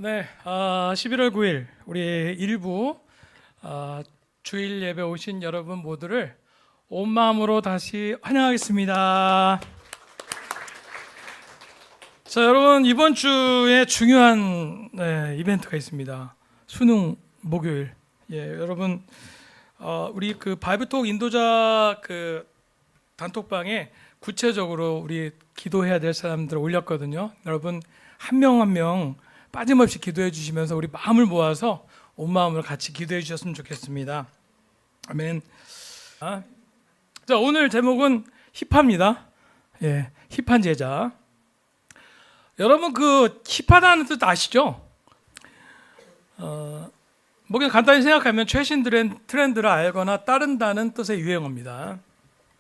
네, 11월 9일 우리 일부 주일 예배 오신 여러분 모두를 온 마음으로 다시 환영하겠습니다. 자, 여러분 이번 주에 중요한 이벤트가 있습니다. 수능 목요일. 여러분 우리 그 바이블톡 인도자 그 단톡방에 구체적으로 우리 기도해야 될 사람들을 올렸거든요. 여러분 한 명 한 명 빠짐없이 기도해 주시면서 우리 마음을 모아서 온 마음으로 같이 기도해 주셨으면 좋겠습니다. 아멘. 자, 오늘 제목은 힙합니다. 힙한 제자. 여러분 그 힙하다는 뜻 아시죠? 뭐 그냥 간단히 생각하면 최신 트렌드를 알거나 따른다는 뜻의 유행어입니다.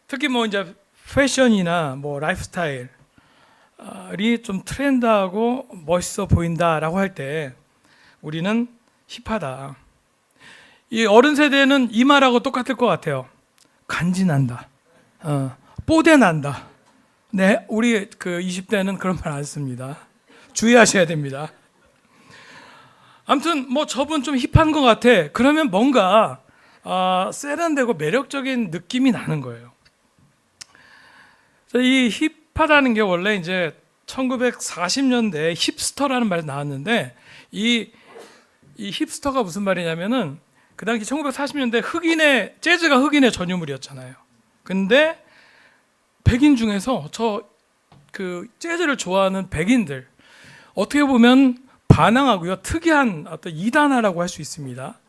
특히 뭐 이제 패션이나 뭐 라이프 스타일이 좀 트렌드하고 멋있어 보인다라고 할 때 우리는 힙하다. 이 어른 세대는 이 말하고 똑같을 것 같아요. 간지난다. 뽀대난다. 네, 우리 그 20대는 그런 말 안 씁니다. 주의하셔야 됩니다. 아무튼 뭐 저분 좀 힙한 것 같아. 그러면 뭔가 세련되고 매력적인 느낌이 나는 거예요. 이 힙하다는 게 원래 이제 1940년대에 힙스터라는 말이 나왔는데 이 힙스터가 무슨 말이냐면은 그 당시 1940년대 재즈가 흑인의 전유물이었잖아요. 근데 백인 중에서 그 재즈를 좋아하는 백인들 어떻게 보면 반항하고요. 특이한 어떤 이단화라고 할 수 있습니다.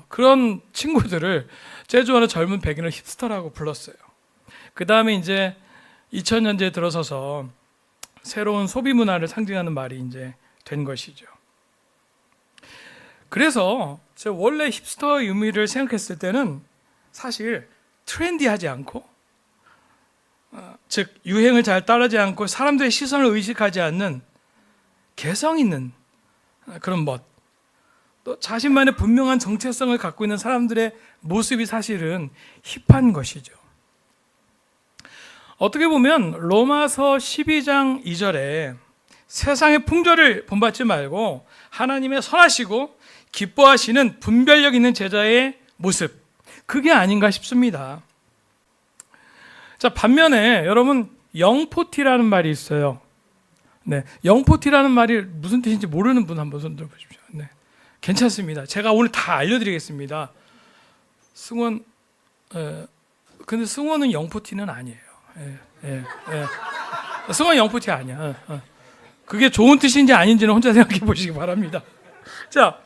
그런 친구들을 재즈하는 젊은 백인을 힙스터라고 불렀어요. 그 다음에 이제 2000년대에 들어서서 새로운 소비 문화를 상징하는 말이 이제 된 것이죠. 그래서 제가 원래 힙스터의 의미를 생각했을 때는 사실 트렌디하지 않고 즉 유행을 잘 따르지 않고 사람들의 시선을 의식하지 않는 개성 있는 그런 멋, 또 자신만의 분명한 정체성을 갖고 있는 사람들의 모습이 사실은 힙한 것이죠. 어떻게 보면 로마서 12장 2절에 세상의 풍조를 본받지 말고 하나님의 선하시고 기뻐하시는 분별력 있는 제자의 모습, 그게 아닌가 싶습니다. 자, 반면에 여러분 영포티라는 말이 있어요. 네, 영포티라는 말이 무슨 뜻인지 모르는 분 한번 손 들어보십시오. 네, 괜찮습니다. 제가 오늘 다 알려드리겠습니다. 승원, 근데 승원은 영포티는 아니에요. 승원 영포티 아니야. 그게 좋은 뜻인지 아닌지는 혼자 생각해 보시기 바랍니다. 자,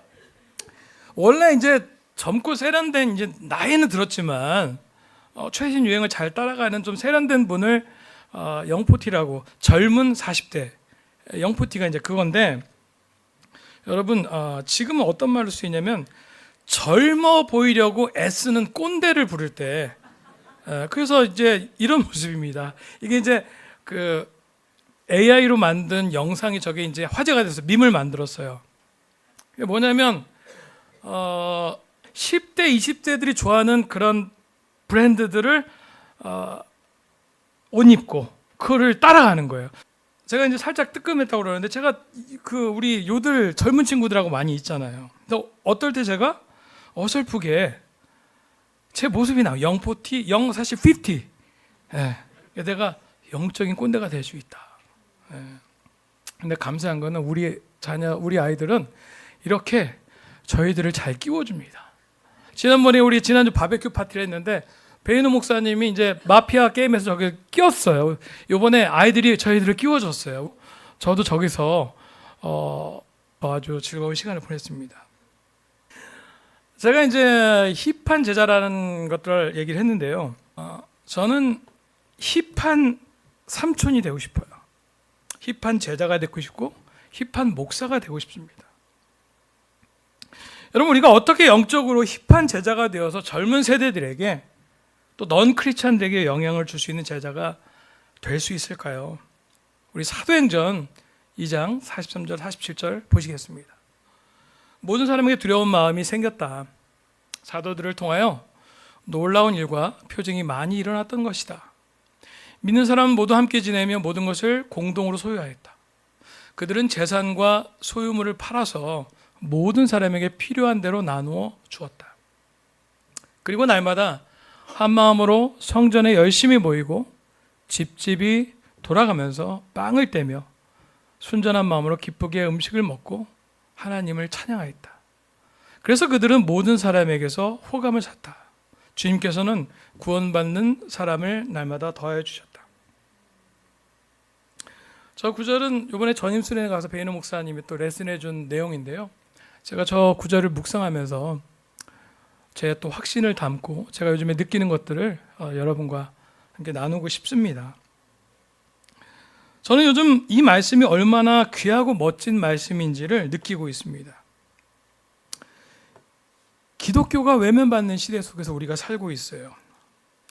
원래 이제 젊고 세련된 이제 나이는 들었지만 최신 유행을 잘 따라가는 좀 세련된 분을 영포티라고, 젊은 40대 영포티가 이제 그건데, 여러분 지금은 어떤 말을 쓰이냐면 젊어 보이려고 애쓰는 꼰대를 부를 때, 그래서 이제 이런 모습입니다. 이게 이제 그 AI로 만든 영상이 저게 이제 화제가 돼서 밈을 만들었어요. 이게 뭐냐면 10대, 20대들이 좋아하는 그런 브랜드들을 옷 입고 그거를 따라가는 거예요. 제가 이제 살짝 뜨끔했다고 그러는데, 제가 그 우리 요들 젊은 친구들하고 많이 있잖아요. 그래서 어떨 때 제가 어설프게 제 모습이 나와요. 영포티, 사실 50. 내가 영적인 꼰대가 될 수 있다. 근데 감사한 거는 우리 우리 아이들은 이렇게 저희들을 잘 끼워줍니다. 지난번에 우리 지난주 바베큐 파티를 했는데 베이노 목사님이 이제 마피아 게임에서 저기 끼웠어요. 이번에 아이들이 저희들을 끼워줬어요. 저도 저기서 아주 즐거운 시간을 보냈습니다. 제가 이제 힙한 제자라는 것들을 얘기를 했는데요. 저는 힙한 삼촌이 되고 싶어요. 힙한 제자가 되고 싶고 힙한 목사가 되고 싶습니다. 여러분, 우리가 어떻게 영적으로 힙한 제자가 되어서 젊은 세대들에게 또 넌 크리스찬들에게 영향을 줄 수 있는 제자가 될 수 있을까요? 우리 사도행전 2장 43절 47절 보시겠습니다. 모든 사람에게 두려운 마음이 생겼다. 사도들을 통하여 놀라운 일과 표징이 많이 일어났던 것이다. 믿는 사람은 모두 함께 지내며 모든 것을 공동으로 소유하였다. 그들은 재산과 소유물을 팔아서 모든 사람에게 필요한 대로 나누어 주었다. 그리고 날마다 한 마음으로 성전에 열심히 모이고 집집이 돌아가면서 빵을 떼며 순전한 마음으로 기쁘게 음식을 먹고 하나님을 찬양하였다. 그래서 그들은 모든 사람에게서 호감을 샀다. 주님께서는 구원받는 사람을 날마다 더하여 주셨다. 저 구절은 이번에 전임수련회 가서 베이너 목사님이 또 레슨해 준 내용인데요. 제가 저 구절을 묵상하면서 제 또 확신을 담고 제가 요즘에 느끼는 것들을 여러분과 함께 나누고 싶습니다. 저는 요즘 이 말씀이 얼마나 귀하고 멋진 말씀인지를 느끼고 있습니다. 기독교가 외면받는 시대 속에서 우리가 살고 있어요.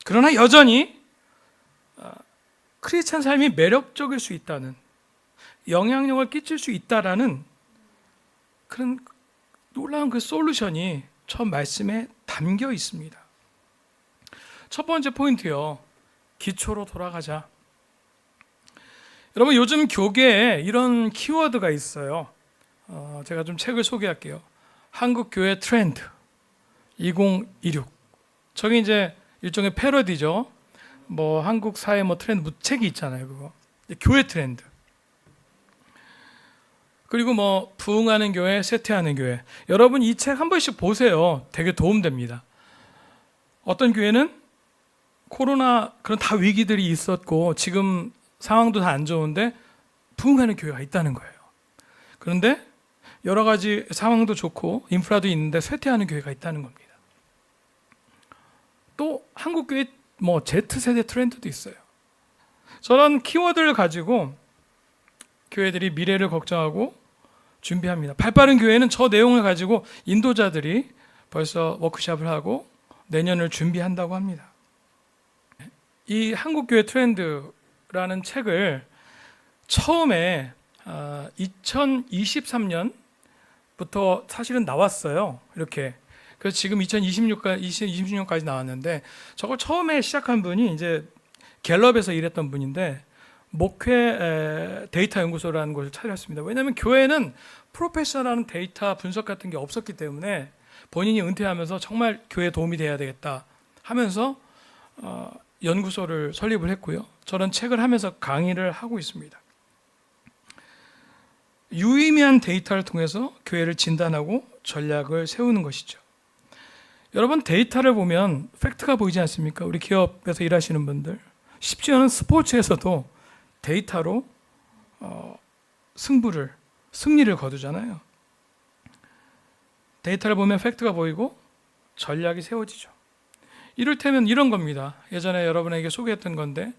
그러나 여전히 크리스찬 삶이 매력적일 수 있다는, 영향력을 끼칠 수 있다라는 그런 놀라운 그 솔루션이 첫 말씀에 담겨 있습니다. 첫 번째 포인트요. 기초로 돌아가자. 여러분, 요즘 교계에 이런 키워드가 있어요. 제가 좀 책을 소개할게요. 한국교회 트렌드 2016. 저게 이제 일종의 패러디죠. 뭐 한국 사회 뭐 트렌드 책이 있잖아요. 그거 교회 트렌드. 그리고 뭐 부흥하는 교회, 쇠퇴하는 교회. 여러분 이 책 한 번씩 보세요. 되게 도움됩니다. 어떤 교회는 코로나 그런 다 위기들이 있었고 지금 상황도 다 안 좋은데 부흥하는 교회가 있다는 거예요. 그런데 여러 가지 상황도 좋고 인프라도 있는데 쇠퇴하는 교회가 있다는 겁니다. 또 한국 교회 뭐 Z세대 트렌드도 있어요. 저런 키워드를 가지고 교회들이 미래를 걱정하고 준비합니다. 발빠른 교회는 저 내용을 가지고 인도자들이 벌써 워크숍을 하고 내년을 준비한다고 합니다. 이 한국교회 트렌드라는 책을 처음에 2023년부터 사실은 나왔어요. 이렇게. 그래서 지금 2026년까지 나왔는데 저걸 처음에 시작한 분이 이제 갤럽에서 일했던 분인데 목회 데이터 연구소라는 곳을 차렸습니다. 왜냐하면 교회는 프로페셔널한 데이터 분석 같은 게 없었기 때문에 본인이 은퇴하면서 정말 교회에 도움이 돼야 되겠다 하면서 연구소를 설립을 했고요. 저는 책을 하면서 강의를 하고 있습니다. 유의미한 데이터를 통해서 교회를 진단하고 전략을 세우는 것이죠. 여러분 데이터를 보면 팩트가 보이지 않습니까? 우리 기업에서 일하시는 분들 심지어는 스포츠에서도 데이터로 승리를 거두잖아요. 데이터를 보면 팩트가 보이고 전략이 세워지죠. 이를테면 이런 겁니다. 예전에 여러분에게 소개했던 건데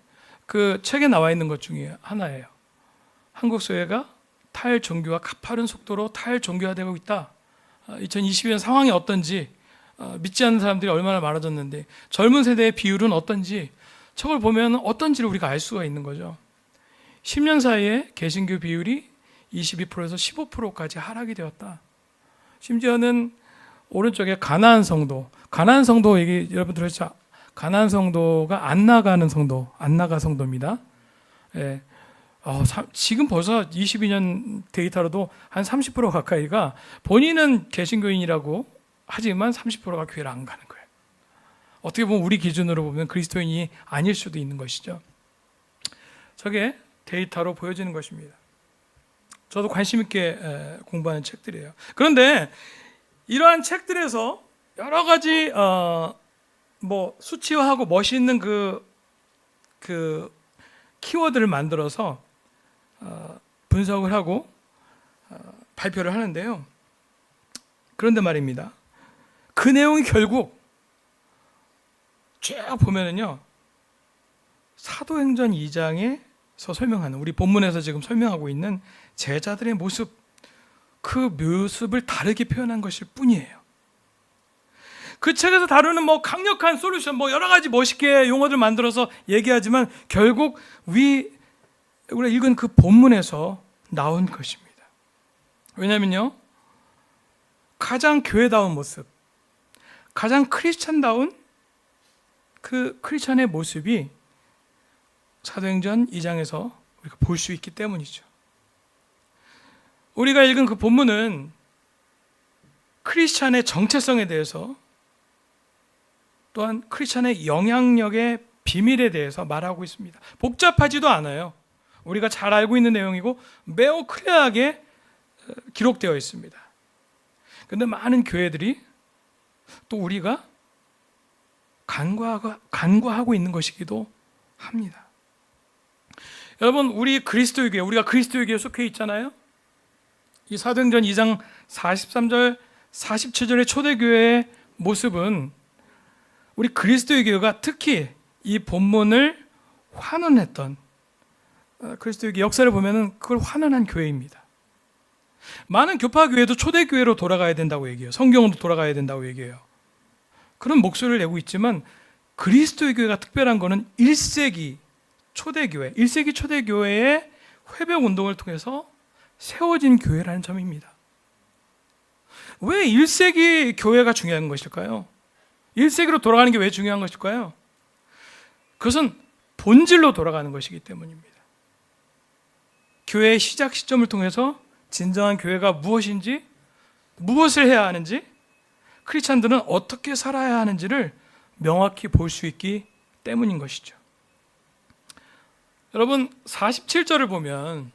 그 책에 나와 있는 것 중에 하나예요. 한국 사회가 탈종교와 가파른 속도로 탈종교화되고 있다. 2022년 상황이 어떤지, 믿지 않는 사람들이 얼마나 많아졌는데 젊은 세대의 비율은 어떤지, 저걸 보면 어떤지를 우리가 알 수가 있는 거죠. 10년 사이에 개신교 비율이 22%에서 15%까지 하락이 되었다. 심지어는 오른쪽에 가나안 성도 얘기 여러분 들으셨죠? 가나안 성도가 안 나가 성도입니다. 예. 지금 벌써 22년 데이터로도 한 30% 가까이가 본인은 개신교인이라고 하지만 30%가 교회를 안 가는 거예요. 어떻게 보면 우리 기준으로 보면 그리스도인이 아닐 수도 있는 것이죠. 저게 데이터로 보여지는 것입니다. 저도 관심 있게 공부하는 책들이에요. 그런데 이러한 책들에서 여러 가지 뭐 수치화하고 멋있는 그 키워드를 만들어서 분석을 하고 발표를 하는데요. 그런데 말입니다. 그 내용이 결국 쭉 보면은요. 사도행전 2장에서 설명하는 우리 본문에서 지금 설명하고 있는 제자들의 모습, 그 모습을 다르게 표현한 것일 뿐이에요. 그 책에서 다루는 뭐 강력한 솔루션, 뭐 여러 가지 멋있게 용어들 만들어서 얘기하지만 결국 우리가 읽은 그 본문에서 나온 것입니다. 왜냐면요, 가장 교회다운 모습, 가장 크리스찬다운 그 크리스찬의 모습이 사도행전 2장에서 우리가 볼 수 있기 때문이죠. 우리가 읽은 그 본문은 크리스찬의 정체성에 대해서 또한 크리스찬의 영향력의 비밀에 대해서 말하고 있습니다. 복잡하지도 않아요. 우리가 잘 알고 있는 내용이고 매우 클리어하게 기록되어 있습니다. 그런데 많은 교회들이 또 우리가 간과하고 있는 것이기도 합니다. 여러분, 우리가 그리스도의 교회에 속해 있잖아요. 이 사도행전 2장 43절 47절의 초대교회의 모습은 우리 그리스도의 교회가 특히 이 본문을 환원했던 그리스도의 교회 역사를 보면 그걸 환원한 교회입니다. 많은 교파 교회도 초대교회로 돌아가야 된다고 얘기해요. 성경으로 돌아가야 된다고 얘기해요. 그런 목소리를 내고 있지만 그리스도의 교회가 특별한 것은 1세기 초대교회, 1세기 초대교회의 회복 운동을 통해서 세워진 교회라는 점입니다. 왜 1세기 교회가 중요한 것일까요? 1세기로 돌아가는 게 왜 중요한 것일까요? 그것은 본질로 돌아가는 것이기 때문입니다. 교회의 시작 시점을 통해서 진정한 교회가 무엇인지, 무엇을 해야 하는지, 크리스찬들은 어떻게 살아야 하는지를 명확히 볼 수 있기 때문인 것이죠. 여러분, 47절을 보면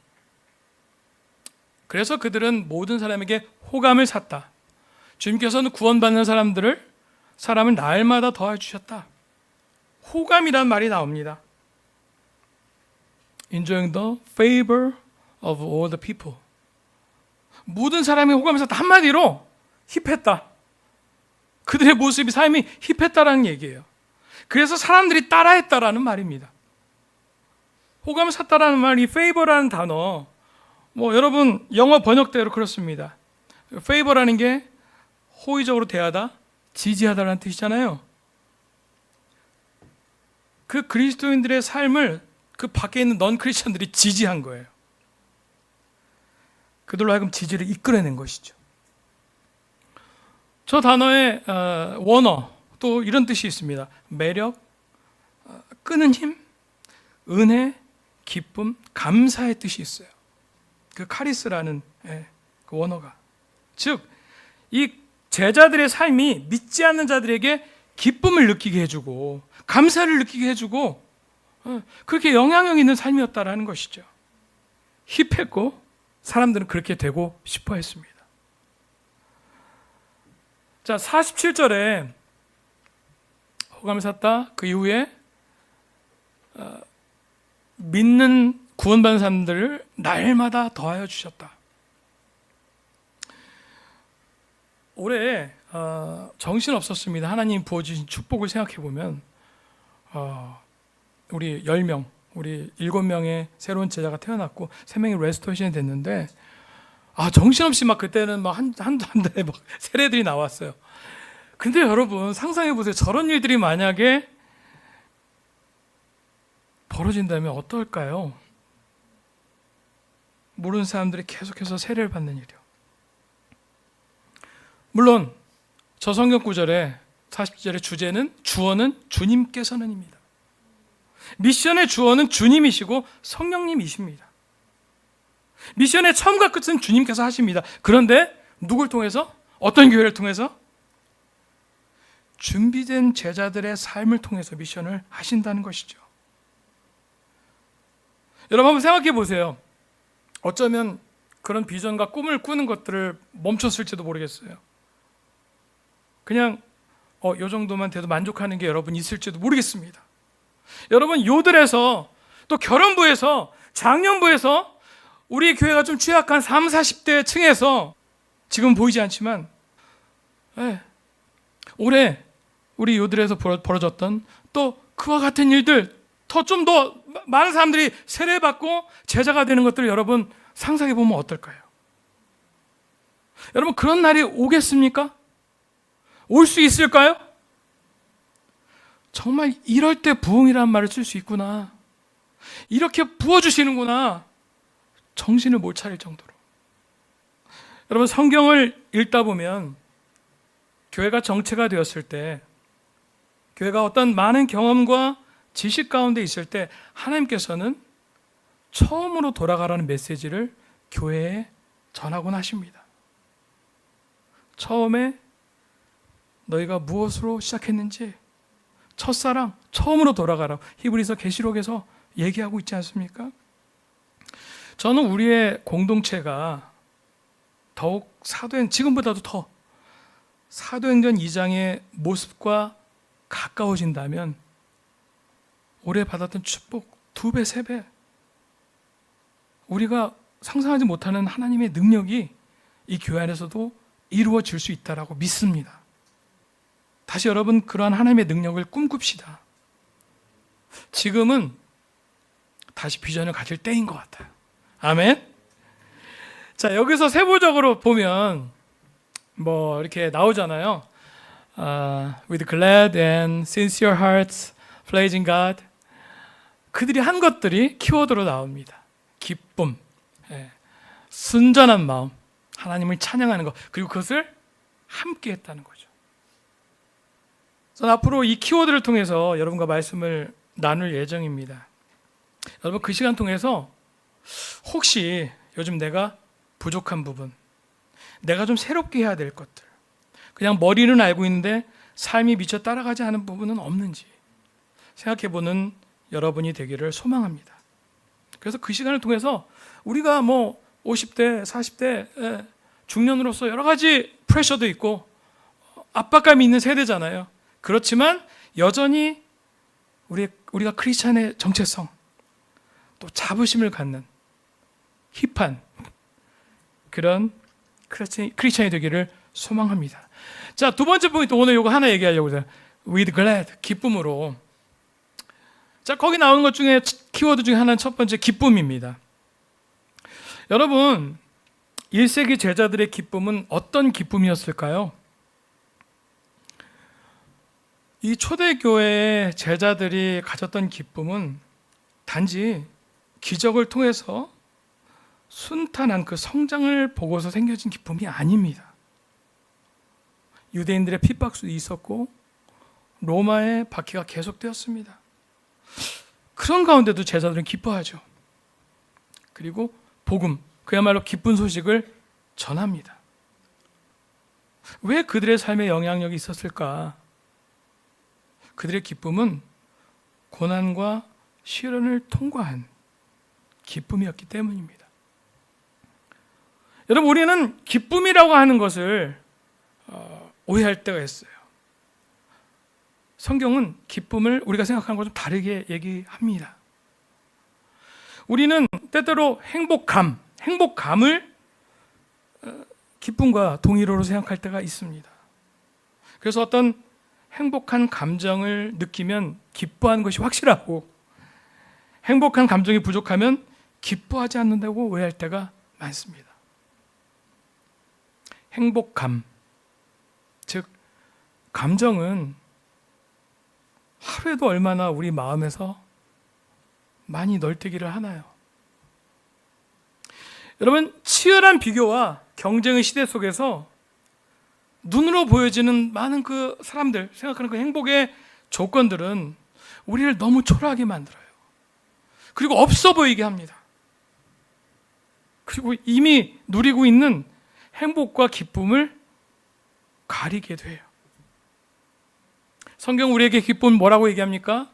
그래서 그들은 모든 사람에게 호감을 샀다. 주님께서는 구원받는 사람을 날마다 더해 주셨다. 호감이란 말이 나옵니다. Enjoying the favor of all the people. 모든 사람이 호감을 샀다. 한마디로 힙했다. 그들의 모습이, 삶이 힙했다라는 얘기예요. 그래서 사람들이 따라했다라는 말입니다. 호감을 샀다라는 말이 favor라는 단어, 여러분 영어 번역대로 그렇습니다. favor라는 게 호의적으로 대하다, 지지하다라는 뜻이잖아요. 그 그리스도인들의 삶을 그 밖에 있는 넌 크리스천들이 지지한 거예요. 그들로 하여금 지지를 이끌어낸 것이죠. 저 단어의 원어 또 이런 뜻이 있습니다. 매력, 끄는 힘, 은혜, 기쁨, 감사의 뜻이 있어요. 그 카리스라는 그 원어가, 즉 이 제자들의 삶이 믿지 않는 자들에게 기쁨을 느끼게 해주고 감사를 느끼게 해주고 그렇게 영향력 있는 삶이었다라는 것이죠. 힙했고 사람들은 그렇게 되고 싶어 했습니다. 자, 47절에 호감을 샀다. 그 이후에 믿는 구원받는 사람들을 날마다 더하여 주셨다. 올해 정신 없었습니다. 하나님 부어주신 축복을 생각해 보면 우리 10명, 우리 7명의 새로운 제자가 태어났고 3명이 레스토레이션이 됐는데 정신없이 막 그때는 막 한 달에 막 세례들이 나왔어요. 근데 여러분 상상해 보세요. 저런 일들이 만약에 벌어진다면 어떨까요? 모르는 사람들이 계속해서 세례를 받는 일이요. 물론 저 성경 구절의 40절의 주어는 주님께서는입니다. 미션의 주어는 주님이시고 성령님이십니다. 미션의 처음과 끝은 주님께서 하십니다. 그런데 누굴 통해서? 어떤 교회를 통해서? 준비된 제자들의 삶을 통해서 미션을 하신다는 것이죠. 여러분 한번 생각해 보세요. 어쩌면 그런 비전과 꿈을 꾸는 것들을 멈췄을지도 모르겠어요. 그냥 요 정도만 돼도 만족하는 게 여러분 있을지도 모르겠습니다. 여러분 요들에서 또 결혼부에서 장년부에서 우리 교회가 좀 취약한 30, 40대 층에서 지금 보이지 않지만 올해 우리 요들에서 벌어졌던 또 그와 같은 일들 좀 더 많은 사람들이 세례받고 제자가 되는 것들을 여러분 상상해 보면 어떨까요? 여러분 그런 날이 오겠습니까? 올 수 있을까요? 정말 이럴 때 부흥이라는 말을 쓸 수 있구나. 이렇게 부어주시는구나. 정신을 못 차릴 정도로. 여러분 성경을 읽다 보면 교회가 정체가 되었을 때, 교회가 어떤 많은 경험과 지식 가운데 있을 때 하나님께서는 처음으로 돌아가라는 메시지를 교회에 전하곤 하십니다. 처음에 너희가 무엇으로 시작했는지 첫사랑, 처음으로 돌아가라. 히브리서 계시록에서 얘기하고 있지 않습니까? 저는 우리의 공동체가 더욱 지금보다도 더 사도행전 2장의 모습과 가까워진다면 올해 받았던 축복 2배, 3배, 우리가 상상하지 못하는 하나님의 능력이 이 교회 안에서도 이루어질 수 있다라고 믿습니다. 다시 여러분, 그러한 하나님의 능력을 꿈꿉시다. 지금은 다시 비전을 가질 때인 것 같아요. 아멘. 자, 여기서 세부적으로 보면 뭐 이렇게 나오잖아요. With glad and sincere hearts, praising God. 그들이 한 것들이 키워드로 나옵니다. 기쁨, 순전한 마음, 하나님을 찬양하는 것, 그리고 그것을 함께 했다는 거죠. 저는 앞으로 이 키워드를 통해서 여러분과 말씀을 나눌 예정입니다. 여러분, 그 시간 통해서 혹시 요즘 내가 부족한 부분, 내가 좀 새롭게 해야 될 것들, 그냥 머리는 알고 있는데 삶이 미처 따라가지 않은 부분은 없는지 생각해보는 여러분이 되기를 소망합니다. 그래서 그 시간을 통해서 우리가 뭐 50대, 40대 중년으로서 여러 가지 프레셔도 있고 압박감이 있는 세대잖아요. 그렇지만 여전히 우리가 크리스찬의 정체성, 또 자부심을 갖는 힙한 그런 크리스찬이 되기를 소망합니다. 자, 두 번째 포인트, 오늘 이거 하나 얘기하려고 해요. With glad, 기쁨으로. 자, 거기 나오는 것 중에 키워드 중에 하나는 첫 번째 기쁨입니다. 여러분, 1세기 제자들의 기쁨은 어떤 기쁨이었을까요? 이 초대교회의 제자들이 가졌던 기쁨은 단지 기적을 통해서 순탄한 그 성장을 보고서 생겨진 기쁨이 아닙니다. 유대인들의 핍박도 있었고 로마의 박해가 계속되었습니다. 그런 가운데도 제자들은 기뻐하죠. 그리고 복음, 그야말로 기쁜 소식을 전합니다. 왜 그들의 삶에 영향력이 있었을까? 그들의 기쁨은 고난과 시련을 통과한 기쁨이었기 때문입니다. 여러분, 우리는 기쁨이라고 하는 것을 오해할 때가 있어요. 성경은 기쁨을 우리가 생각하는 것과 좀 다르게 얘기합니다. 우리는 때때로 행복감을 기쁨과 동일어로 생각할 때가 있습니다. 그래서 어떤 행복한 감정을 느끼면 기뻐하는 것이 확실하고 행복한 감정이 부족하면 기뻐하지 않는다고 오해할 때가 많습니다. 행복감, 즉 감정은 하루에도 얼마나 우리 마음에서 많이 널뛰기를 하나요? 여러분, 치열한 비교와 경쟁의 시대 속에서 눈으로 보여지는 많은 그 사람들, 생각하는 그 행복의 조건들은 우리를 너무 초라하게 만들어요. 그리고 없어 보이게 합니다. 그리고 이미 누리고 있는 행복과 기쁨을 가리게 돼요. 성경 우리에게 기쁨은 뭐라고 얘기합니까?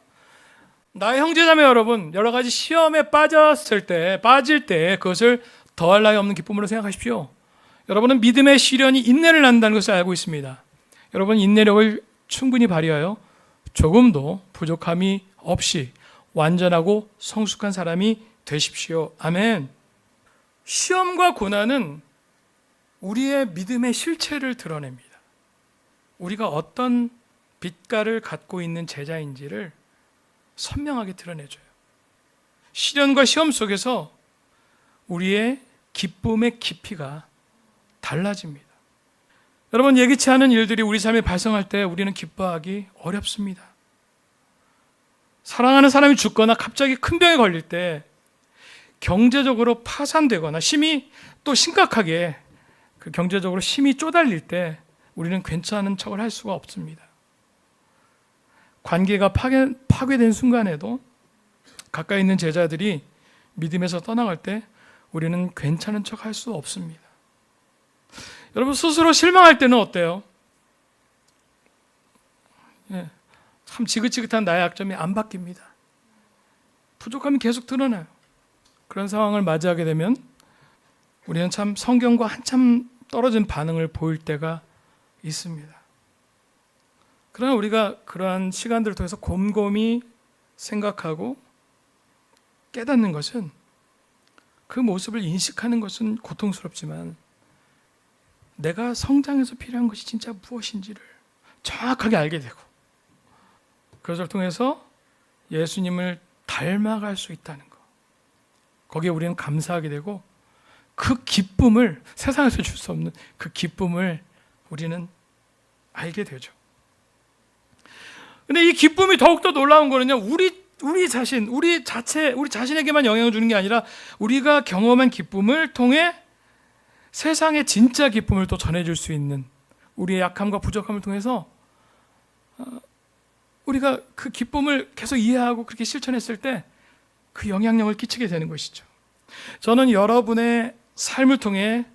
나의 형제자매 여러분, 여러 가지 시험에 빠질 때 그것을 더할 나위 없는 기쁨으로 생각하십시오. 여러분은 믿음의 시련이 인내를 낳는다는 것을 알고 있습니다. 여러분, 인내력을 충분히 발휘하여 조금도 부족함이 없이 완전하고 성숙한 사람이 되십시오. 아멘. 시험과 고난은 우리의 믿음의 실체를 드러냅니다. 우리가 어떤 빛깔을 갖고 있는 제자인지를 선명하게 드러내줘요. 시련과 시험 속에서 우리의 기쁨의 깊이가 달라집니다. 여러분, 예기치 않은 일들이 우리 삶에 발생할 때 우리는 기뻐하기 어렵습니다. 사랑하는 사람이 죽거나 갑자기 큰 병에 걸릴 때, 경제적으로 파산되거나 심히 또 심각하게 그 경제적으로 심히 쪼달릴 때 우리는 괜찮은 척을 할 수가 없습니다. 관계가 파괴된 순간에도 가까이 있는 제자들이 믿음에서 떠나갈 때 우리는 괜찮은 척 할 수 없습니다. 여러분 스스로 실망할 때는 어때요? 참 지긋지긋한 나의 약점이 안 바뀝니다. 부족함이 계속 드러나요. 그런 상황을 맞이하게 되면 우리는 참 성경과 한참 떨어진 반응을 보일 때가 있습니다. 그러나 우리가 그러한 시간들을 통해서 곰곰이 생각하고 깨닫는 것은, 그 모습을 인식하는 것은 고통스럽지만 내가 성장해서 필요한 것이 진짜 무엇인지를 정확하게 알게 되고, 그것을 통해서 예수님을 닮아갈 수 있다는 것, 거기에 우리는 감사하게 되고, 그 기쁨을, 세상에서 줄 수 없는 그 기쁨을 우리는 알게 되죠. 근데 이 기쁨이 더욱더 놀라운 거는요, 우리 자신에게만 영향을 주는 게 아니라 우리가 경험한 기쁨을 통해 세상의 진짜 기쁨을 또 전해줄 수 있는, 우리의 약함과 부족함을 통해서 우리가 그 기쁨을 계속 이해하고 그렇게 실천했을 때 그 영향력을 끼치게 되는 것이죠. 저는 여러분의 삶을 통해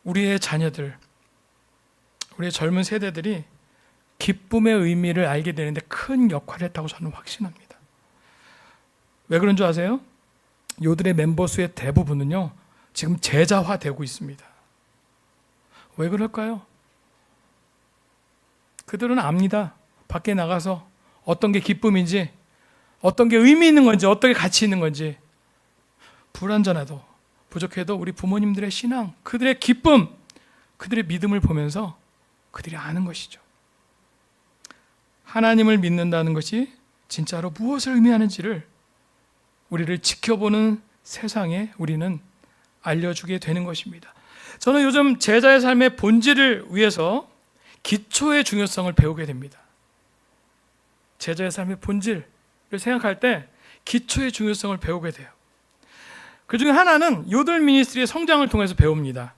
우리의 자녀들, 우리의 젊은 세대들이 기쁨의 의미를 알게 되는데 큰 역할을 했다고 저는 확신합니다. 왜 그런 줄 아세요? 요들의 멤버 수의 대부분은요, 지금 제자화되고 있습니다. 왜 그럴까요? 그들은 압니다. 밖에 나가서 어떤 게 기쁨인지, 어떤 게 의미 있는 건지, 어떤 게 가치 있는 건지, 불완전해도 부족해도 우리 부모님들의 신앙, 그들의 기쁨, 그들의 믿음을 보면서 그들이 아는 것이죠. 하나님을 믿는다는 것이 진짜로 무엇을 의미하는지를 우리를 지켜보는 세상에 우리는 알려주게 되는 것입니다. 저는 요즘 제자의 삶의 본질을 위해서 기초의 중요성을 배우게 됩니다. 제자의 삶의 본질을 생각할 때 기초의 중요성을 배우게 돼요. 그 중에 하나는 요들 미니스트리의 성장을 통해서 배웁니다.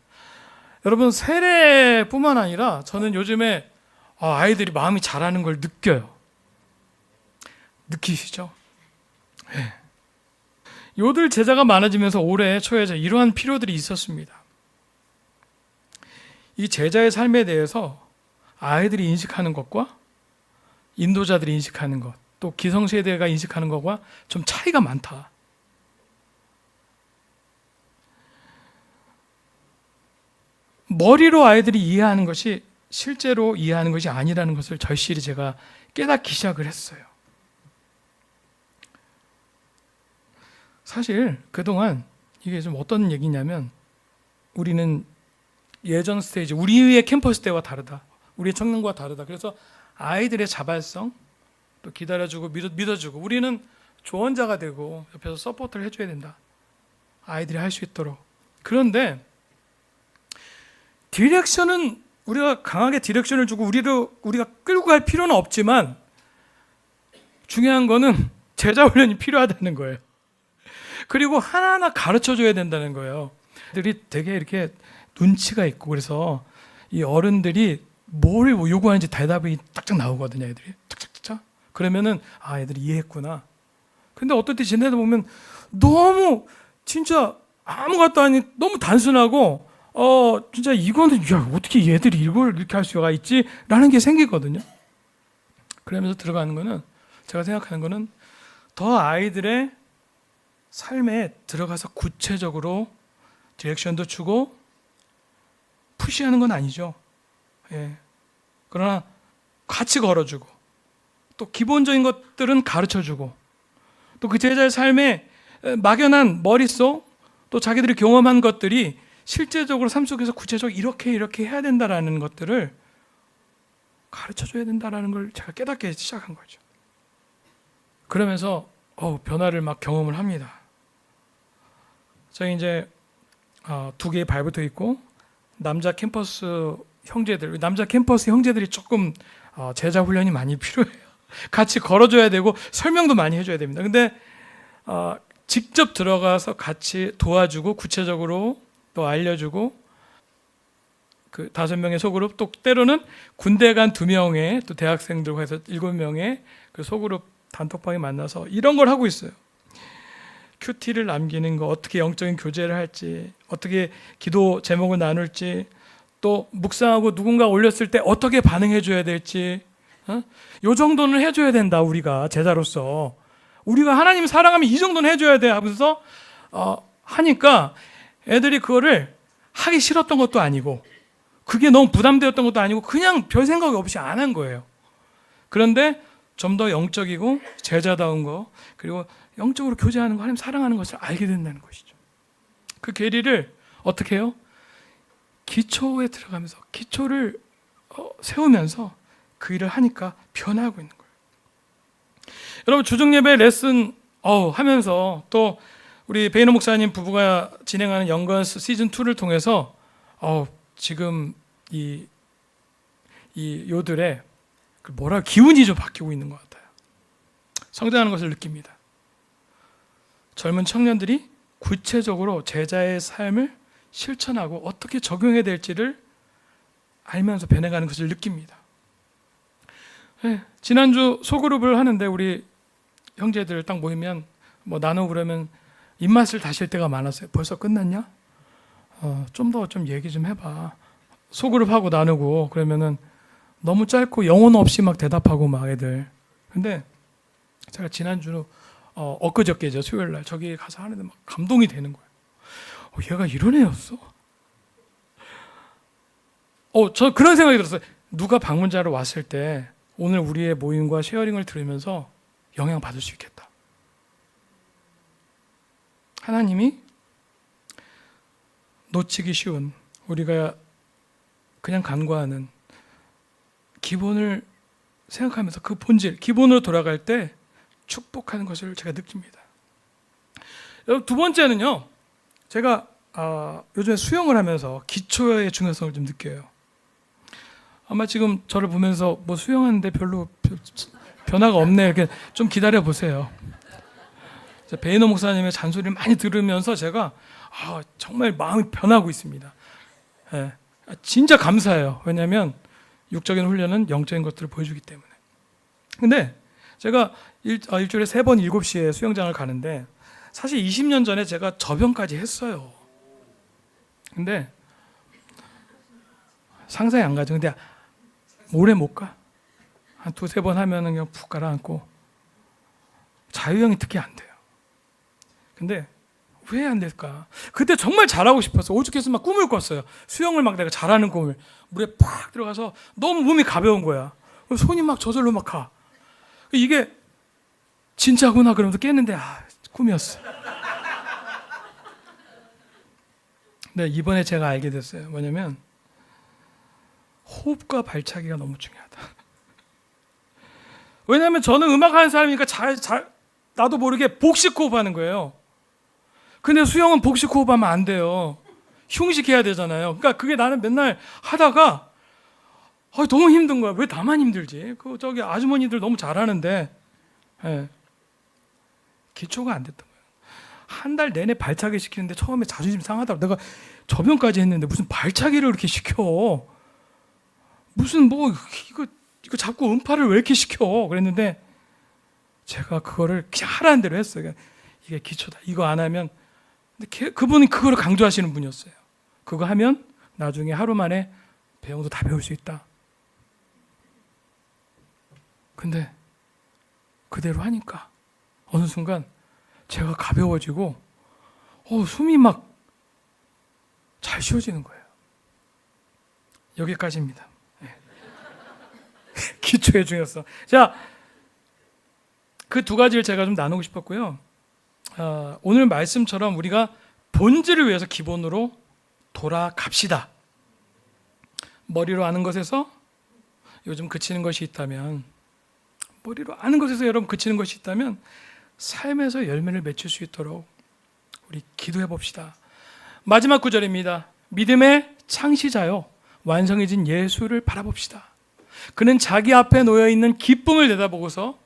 여러분, 세례뿐만 아니라 저는 요즘에 아이들이 마음이 자라는 걸 느껴요. 느끼시죠? 네. 요들 제자가 많아지면서 올해 초에 이러한 필요들이 있었습니다. 이 제자의 삶에 대해서 아이들이 인식하는 것과 인도자들이 인식하는 것, 또 기성세대가 인식하는 것과 좀 차이가 많다. 머리로 아이들이 이해하는 것이 실제로 이해하는 것이 아니라는 것을 절실히 제가 깨닫기 시작을 했어요. 사실 그동안 이게 좀 어떤 얘기냐면, 우리는 예전 스테이지, 우리의 캠퍼스 때와 다르다, 우리의 청년과 다르다. 그래서 아이들의 자발성, 또 기다려주고 믿어주고, 우리는 조언자가 되고 옆에서 서포트를 해줘야 된다, 아이들이 할 수 있도록. 그런데 디렉션은, 우리가 강하게 디렉션을 주고 우리가 끌고 갈 필요는 없지만 중요한 거는 제자 훈련이 필요하다는 거예요. 그리고 하나하나 가르쳐줘야 된다는 거예요. 애들이 되게 이렇게 눈치가 있고, 그래서 이 어른들이 뭘 요구하는지 대답이 딱딱 나오거든요. 애들이 착착착. 그러면은 애들이 이해했구나. 근데 어떨 때 지내다 보면 너무 진짜 아무것도 아닌, 너무 단순하고 진짜 이거는 어떻게 얘들이 이걸 이렇게 할 수가 있지? 라는 게 생기거든요. 그러면서 들어가는 거는, 제가 생각하는 거는 더 아이들의 삶에 들어가서 구체적으로 디렉션도 주고 푸시하는 건 아니죠. 예. 그러나 같이 걸어주고, 또 기본적인 것들은 가르쳐주고, 또 그 제자의 삶에 막연한 머릿속, 또 자기들이 경험한 것들이 실제적으로 삶 속에서 구체적으로 이렇게 해야 된다라는 것들을 가르쳐줘야 된다라는 걸 제가 깨닫게 시작한 거죠. 그러면서 변화를 막 경험을 합니다. 저희 이제 2개의 발부터 있고, 남자 캠퍼스 형제들이 조금 제자 훈련이 많이 필요해요. 같이 걸어줘야 되고 설명도 많이 해줘야 됩니다. 근데 직접 들어가서 같이 도와주고 구체적으로 또 알려주고, 그 5명의 소그룹, 또 때로는 군대 간 2명의 또 대학생들과 해서 7명의 그 소그룹 단톡방에 만나서 이런 걸 하고 있어요. 큐티를 남기는 거, 어떻게 영적인 교제를 할지, 어떻게 기도 제목을 나눌지, 또 묵상하고 누군가 올렸을 때 어떻게 반응해 줘야 될지, 요 정도는 해줘야 된다. 우리가 제자로서 우리가 하나님 사랑하면 이 정도는 해줘야 돼 하면서 하니까 애들이 그거를 하기 싫었던 것도 아니고 그게 너무 부담되었던 것도 아니고 그냥 별 생각 없이 안 한 거예요. 그런데 좀 더 영적이고 제자다운 거, 그리고 영적으로 교제하는 거, 하나님 사랑하는 것을 알게 된다는 것이죠. 그 계리를 어떻게 해요? 기초에 들어가면서 기초를 세우면서 그 일을 하니까 변화하고 있는 거예요. 여러분, 주중예배 레슨 하면서 또 우리 베이너 목사님 부부가 진행하는 영건스 시즌2를 통해서 지금 이 요들의 기운이 좀 바뀌고 있는 것 같아요. 성장하는 것을 느낍니다. 젊은 청년들이 구체적으로 제자의 삶을 실천하고 어떻게 적용해야 될지를 알면서 변해가는 것을 느낍니다. 네, 지난주 소그룹을 하는데 우리 형제들 딱 모이면 나누고 그러면 입맛을 다실 때가 많았어요. 벌써 끝났냐? 좀 더 얘기 좀 해봐. 소그룹하고 나누고 그러면은 너무 짧고 영혼 없이 막 대답하고 막 애들. 근데 제가 지난주 엊그저께죠, 수요일 날 저기 가서 하는데 막 감동이 되는 거예요. 얘가 이런 애였어? 저 그런 생각이 들었어요. 누가 방문자로 왔을 때 오늘 우리의 모임과 쉐어링을 들으면서 영향 받을 수 있겠다. 하나님이 놓치기 쉬운, 우리가 그냥 간과하는 기본을 생각하면서 그 본질, 기본으로 돌아갈 때 축복하는 것을 제가 느낍니다. 여러분, 두 번째는요, 제가 요즘에 수영을 하면서 기초의 중요성을 좀 느껴요. 아마 지금 저를 보면서 수영하는데 별로 변화가 없네, 이렇게 좀 기다려 보세요. 베이너 목사님의 잔소리를 많이 들으면서 제가 정말 마음이 변하고 있습니다. 네, 진짜 감사해요. 왜냐하면 육적인 훈련은 영적인 것들을 보여주기 때문에. 근데 제가 일주일에 3번 7시에 수영장을 가는데 사실 20년 전에 제가 저병까지 했어요. 근데 상상이 안 가죠. 근데 오래 못 가. 한 2-3번 하면은 그냥 푹 가라앉고 자유형이 특히 안 돼요. 근데 왜 안 될까? 그때 정말 잘하고 싶었어. 오죽해서 막 꿈을 꿨어요. 수영을 막 내가 잘하는 꿈을. 물에 팍 들어가서 너무 몸이 가벼운 거야. 손이 막 저절로 막 가. 이게 진짜구나 그러면서 깼는데 꿈이었어. 근데 이번에 제가 알게 됐어요. 뭐냐면 호흡과 발차기가 너무 중요하다. 왜냐하면 저는 음악하는 사람이니까 나도 모르게 복식 호흡하는 거예요. 근데 수영은 복식 호흡하면 안 돼요. 흉식해야 되잖아요. 그러니까 그게 나는 맨날 하다가 너무 힘든 거야. 왜 나만 힘들지? 저기 아주머니들 너무 잘하는데. 네. 기초가 안 됐던 거예요. 한 달 내내 발차기 시키는데 처음에 자존심 상하다고. 내가 저변까지 했는데 무슨 발차기를 이렇게 시켜? 무슨 이거 자꾸 음파를 왜 이렇게 시켜? 그랬는데 제가 그거를 그냥 하라는 대로 했어요. 이게 기초다. 이거 안 하면. 근데 그분이 그거를 강조하시는 분이었어요. 그거 하면 나중에 하루 만에 배영도 다 배울 수 있다. 근데 그대로 하니까 어느 순간 제가 가벼워지고 숨이 막 잘 쉬어지는 거예요. 여기까지입니다. 네. 기초의 중요성. 자, 그 두 가지를 제가 좀 나누고 싶었고요. 오늘 말씀처럼 우리가 본질을 위해서 기본으로 돌아갑시다. 머리로 아는 것에서 요즘 그치는 것이 있다면, 머리로 아는 것에서 여러분 그치는 것이 있다면 삶에서 열매를 맺힐 수 있도록 우리 기도해 봅시다. 마지막 구절입니다. 믿음의 창시자요 완성해진 예수를 바라봅시다. 그는 자기 앞에 놓여있는 기쁨을 내다보고서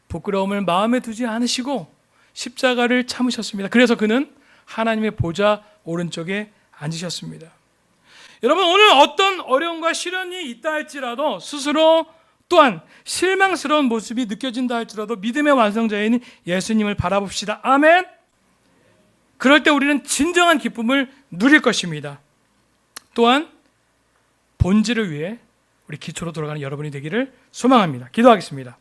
부끄러움을 마음에 두지 않으시고 십자가를 참으셨습니다. 그래서 그는 하나님의 보좌 오른쪽에 앉으셨습니다. 여러분, 오늘 어떤 어려움과 시련이 있다 할지라도 스스로 또한 실망스러운 모습이 느껴진다 할지라도 믿음의 완성자인 예수님을 바라봅시다. 아멘. 그럴 때 우리는 진정한 기쁨을 누릴 것입니다. 또한 본질을 위해 우리 기초로 돌아가는 여러분이 되기를 소망합니다. 기도하겠습니다.